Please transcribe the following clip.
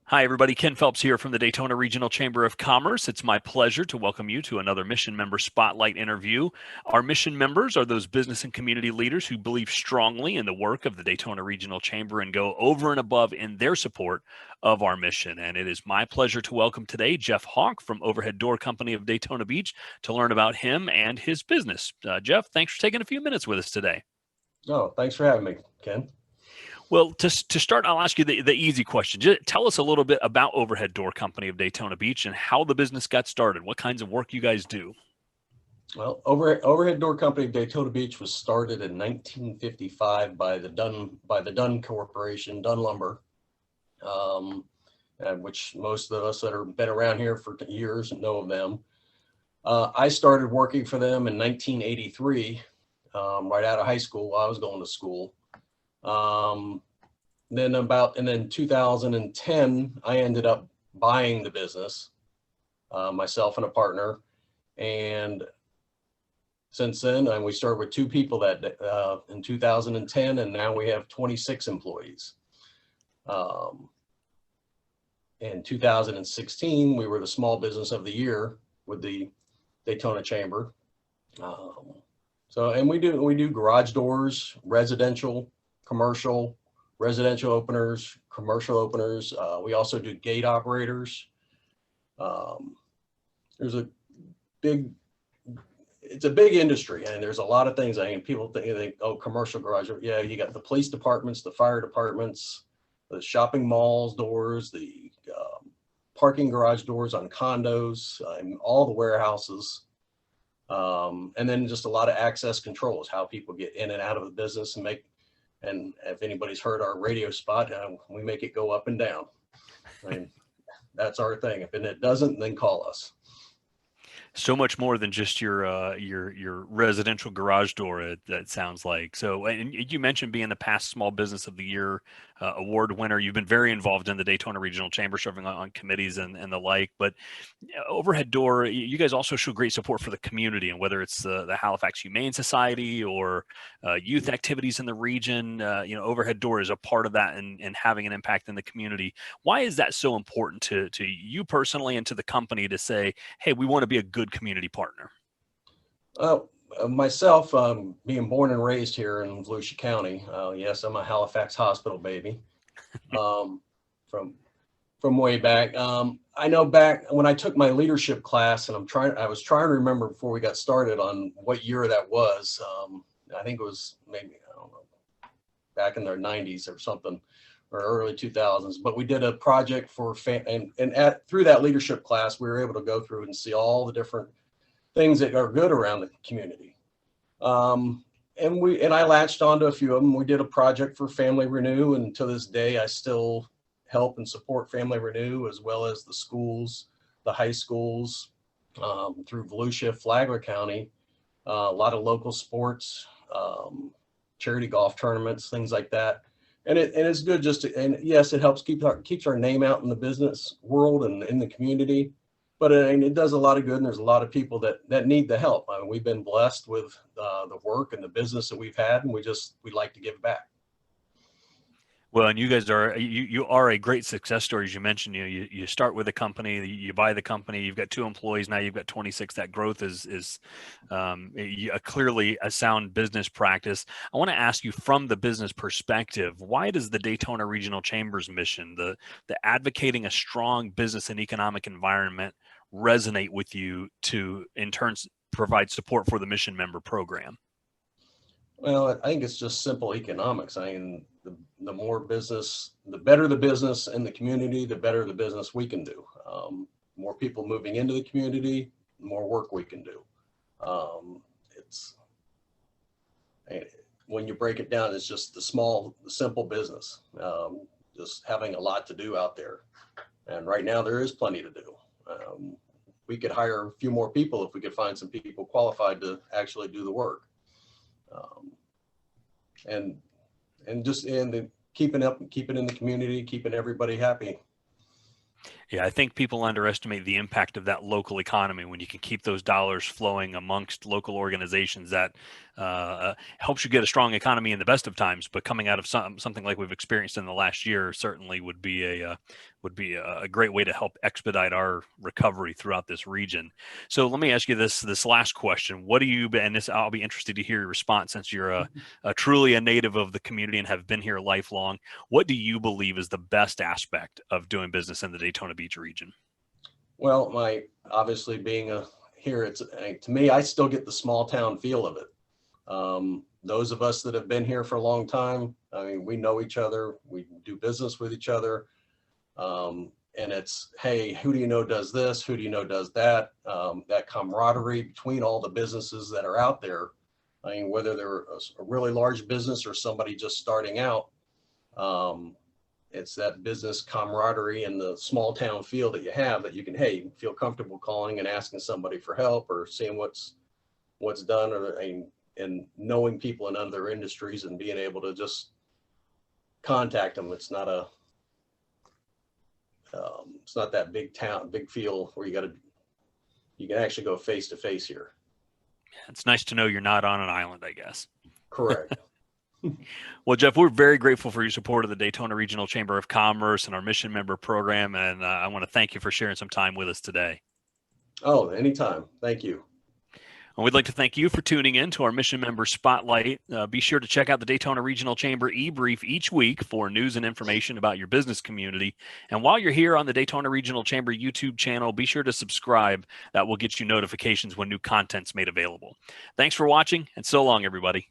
Hi, everybody. Ken Phelps here from the Daytona Regional Chamber of Commerce. It's my pleasure to welcome you to another Mission Member Spotlight interview. Our mission members are those business and community leaders who believe strongly in the work of the Daytona Regional Chamber and go over and above in their support of our mission. And it is my pleasure to welcome today Jeff Hawk from Overhead Door Company of Daytona Beach to learn about him and his business. Jeff, thanks for taking a few minutes with us today. Oh, thanks for having me, Ken. Well, to start, I'll ask you the easy question. Just tell us a little bit about Overhead Door Company of Daytona Beach and how the business got started. What kinds of work you guys do? Well, Overhead Door Company of Daytona Beach was started in 1955 by the Dunn Corporation, Dunn Lumber, which most of us that have been around here for years know of them. I started working for them in 1983, right out of high school while I was going to school. Then 2010, I ended up buying the business, myself and a partner. And since then, we started with two people in 2010, and now we have 26 employees. In 2016, we were the Small Business of the Year with the Daytona Chamber. And we do garage doors, residential, commercial, residential openers, commercial openers. We also do gate operators. It's a big industry, and there's a lot of things. I mean, people think, oh, commercial garage. Yeah, you got the police departments, the fire departments, the shopping malls doors, the parking garage doors on condos, all the warehouses. And then just a lot of access controls, how people get in and out of the business and if anybody's heard our radio spot, we make it go up and down. I mean, that's our thing. If it doesn't, then call us. So much more than just your residential garage door. That sounds like. So, and you mentioned being the past Small Business of the Year award winner. You've been very involved in the Daytona Regional Chamber, serving on committees and the like. But Overhead Door, you guys also show great support for the community, and whether it's the Halifax Humane Society or youth activities in the region, Overhead Door is a part of that and having an impact in the community. Why is that so important to you personally and to the company to say, hey, we want to be a good community partner? Myself, being born and raised here in Volusia County, yes, I'm a Halifax hospital baby from way back. I know back when I took my leadership class, and I was trying to remember before we got started on what year that was. I think it was maybe, I don't know, back in the 90s or something, or early 2000s. But we did a project for through that leadership class, we were able to go through and see all the different things that are good around the community. And I latched onto a few of them. We did a project for Family Renew, and to this day, I still help and support Family Renew, as well as the schools, the high schools, through Volusia, Flagler County, a lot of local sports, charity golf tournaments, things like that. And it's good and yes, it helps keeps our name out in the business world and in the community, but it does a lot of good, and there's a lot of people that need the help. I mean, we've been blessed with the work and the business that we've had, and we like to give back. Well, and you guys are a great success story. As you mentioned, you start with a company, you buy the company, you've got 2 employees, now you've got 26. That growth is clearly a sound business practice. I want to ask you, from the business perspective, why does the Daytona Regional Chamber's mission, the advocating a strong business and economic environment, resonate with you to in turn provide support for the mission member program? Well, I think it's just simple economics. I mean, the more business, the better the business in the community, the better the business we can do. More people moving into the community, the more work we can do. When you break it down, it's just the simple business, just having a lot to do out there. And right now there is plenty to do. We could hire a few more people if we could find some people qualified to actually do the work. Keeping it in the community, keeping everybody happy. Yeah, I think people underestimate the impact of that local economy when you can keep those dollars flowing amongst local organizations. That helps you get a strong economy in the best of times. But coming out of something like we've experienced in the last year certainly would be a great way to help expedite our recovery throughout this region. So let me ask you this last question: What do you, and this I'll be interested to hear your response since you're a truly a native of the community and have been here lifelong. What do you believe is the best aspect of doing business in the Daytona Beach region? Well, my obviously being a here, it's to me, I still get the small town feel of it. Those of us that have been here for a long time, I mean, we know each other, we do business with each other. And it's, hey, who do you know does this? Who do you know does that? That camaraderie between all the businesses that are out there. I mean, whether they're a really large business or somebody just starting out, um, it's that business camaraderie and the small town feel that you have that you can, hey, feel comfortable calling and asking somebody for help or seeing what's done, or and knowing people in other industries and being able to just contact them. It's not that big town, big feel where you can actually go face to face here. It's nice to know you're not on an island, I guess. Correct. Well, Jeff, we're very grateful for your support of the Daytona Regional Chamber of Commerce and our mission member program, and I want to thank you for sharing some time with us today. Oh, anytime. Thank you. And we'd like to thank you for tuning in to our Mission Member Spotlight. Be sure to check out the Daytona Regional Chamber e-brief each week for news and information about your business community. And while you're here on the Daytona Regional Chamber YouTube channel, be sure to subscribe. That will get you notifications when new content's made available. Thanks for watching, and so long, everybody.